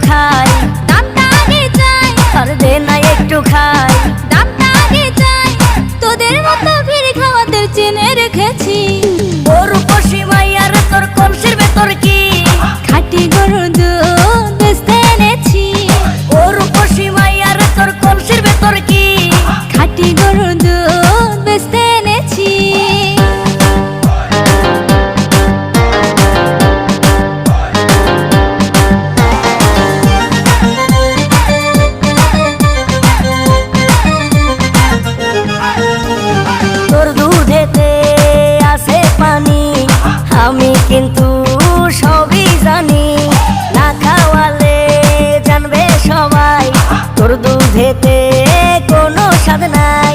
খাই, দামটা আগে চাই, আর দে না একটু খাই। দামটা আগে চাই, তোদের মতো ভিড় খাওয়াদের চেনে রেখেছি। ওর উপসী মাইয়ার তোর কলসির ভেতর কি? খাঁটি গরুর দুধ বেচতে এনেছি। ওর উপসী মাইয়ার তোর কলসির ভেতর কি? খাঁটি গরুর দুধ বেচতে এনেছি। তোর দুধেতে আছে পানি, আমি কিন্তু সবই জানি। না খাওয়ালে জানবে সবাই, তোর দুধেতে কোনো স্বাদ নাই।